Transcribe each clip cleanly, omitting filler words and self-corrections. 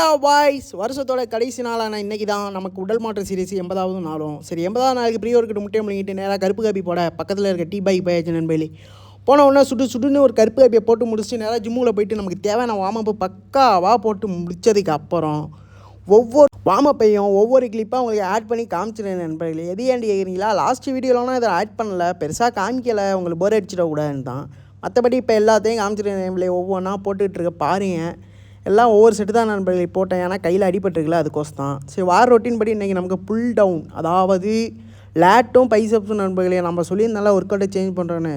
என்னடா பாய்ஸ், வருஷத்தோட கடைசி நாளான இன்றைக்கி தான் நமக்கு உடல் மாற்ற சீரிஸ் 80வது நாளும். சரி, 80வது நாளுக்கு ப்ரீ ஒர்க்கிட்டு முட்டையை முழுங்கிட்டு நேராக கருப்பு காப்பி போட பக்கத்தில் இருக்க டீ பாய் போயாச்சு நண்பர்களே. போன உடனே சுடுன்னு ஒரு கருப்பு காப்பியை போட்டு முடிச்சுட்டு நேராக ஜிம்முக்குள்ளே போயிட்டு நமக்கு தேவையான வார்மப்பு பக்காவாக போட்டு முடித்ததுக்கு அப்புறம் ஒவ்வொரு வார்மப்பையும் ஒவ்வொரு கிளிப்பாக உங்களுக்கு ஆட் பண்ணி காமிச்சிருந்தேன் நண்பர்களே. எது ஏண்டி கேட்குறீங்களா? லாஸ்ட் வீடியோலாம் இதை ஆட் பண்ணலை, பெருசாக காமிக்கலை, உங்களுக்கு போர் அடிச்சிடக்கூடாதுன்னு தான். மற்றபடி இப்போ எல்லாத்தையும் காமிச்சிருந்தேன், ஒவ்வொன்றா போட்டுக்கிட்டு இருக்க பாருங்கள். எல்லாம் ஒவ்வொரு செட்டு தான் நண்பர்களே போட்டேன், ஏன்னா கையில் அடிபட்டுருக்குல அதுக்கோசம் தான். சரி, வார ரொட்டீன் படி இன்றைக்கி நமக்கு புல் டவுன், அதாவது லேட்டும் பைசப்ஸும் நண்பர்களே. நம்ம சொல்லியிருந்தால ஒர்க் அவுட்டை சேஞ்ச் பண்ணுறோன்னு.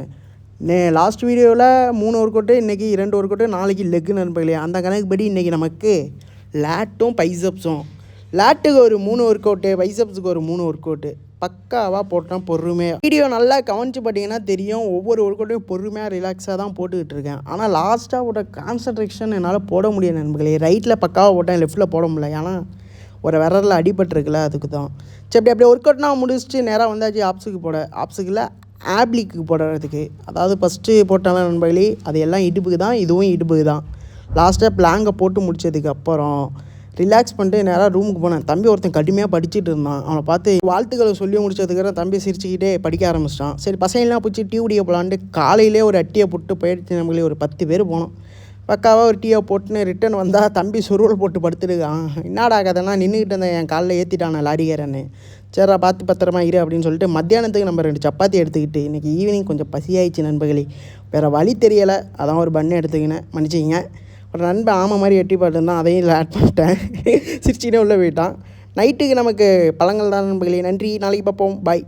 லாஸ்ட் வீடியோவில் 3 ஒர்க் அவுட்டு, இன்றைக்கி 2 ஒர்க் அவுட்டு, நாளைக்கு லெக்கு நண்பர்களே. அந்த கணக்குப்படி இன்றைக்கி நமக்கு லேட்டும் பைசப்ஸும், லேட்டுக்கு ஒரு 3 ஒர்க் அவுட்டு, பைசப்ஸுக்கு ஒரு 3 ஒர்க் அவுட்டு பக்காவாக போட்டோம் பொறுமையாக. வீடியோ நல்லா கவனிச்சு பார்த்தீங்கன்னா தெரியும், ஒவ்வொரு ஒர்க் அவுட்டையும் பொறுமையாக ரிலாக்ஸாக தான் போட்டுக்கிட்டு இருக்கேன். ஆனால் லாஸ்ட்டாக போட்ட கான்சன்ட்ரேஷன் என்னால் போட முடியாது நண்பர்களே. ரைட்டில் பக்காவாக போட்டேன், லெஃப்ட்டில் போட முடியல, ஏன்னா ஒரு விரலில் அடிபட்டுருக்குல அதுக்கு தான். சரி, அப்படியே ஒர்க் அவுட்னா முடிச்சுட்டு நேராக வந்தாச்சு ஆப்ஸுக்கில் ஆப்ளிக்கு போடுறதுக்கு. அதாவது ஃபஸ்ட்டு போட்டாலும் நண்பர்களே அது எல்லாம் இடுப்புக்கு தான், இதுவும் இடுப்புக்கு தான். லாஸ்ட்டாக பிளாங்கை போட்டு முடித்ததுக்கு அப்புறம் ரிலாக்ஸ் பண்ணிட்டு நேராக ரூமுக்கு போனேன். தம்பி ஒருத்தன் கடுமையாக படிச்சுட்டு இருந்தான். அவனை பார்த்து வாழ்த்துக்களை சொல்லி முடிச்சதுக்கப்புறம் தம்பி சிரிச்சுக்கிட்டே படிக்க ஆரம்பிச்சிட்டான். சரி, பசங்கள்லாம் பிடிச்சி டீ குடிக்க போகலான்ட்டு காலையிலே ஒரு அட்டியை போட்டு போயிடுச்சு நம்மளே. ஒரு 10 பேர் போனோம். பக்காவாக ஒரு டீயை போட்டுன்னு ரிட்டன் வந்தால் தம்பி சுருவல் போட்டு படுத்துருக்கான். என்னடா கதைன்னா நின்றுக்கிட்டு இருந்தேன், என் காலில் ஏற்றிட்டான் லாரிக்காரன்னு. சரிடா பார்த்து பத்திரமா இரு அப்படின்னு சொல்லிட்டு மத்தியானத்துக்கு நம்ம 2 சப்பாத்தி எடுத்துக்கிட்டு இன்றைக்கி ஈவினிங் கொஞ்சம் பசியாயிடுச்சு நண்பர்களே. வேறு வழி தெரியலை, அதான் ஒரு பண்ணு எடுத்துக்கினேன், மன்னிச்சிங்க. ஒரு நண்பன் ஆமை மாதிரி எட்டி பார்த்துருந்தான், அதையும் இதில் ஆட் பண்ணிட்டேன். சிரிச்சிக்கிட்டே உள்ளே போயிட்டான். நைட்டுக்கு நமக்கு பழங்கள் தான் நண்பர்களே. நன்றி, நாளைக்கு பார்ப்போம், பாய்.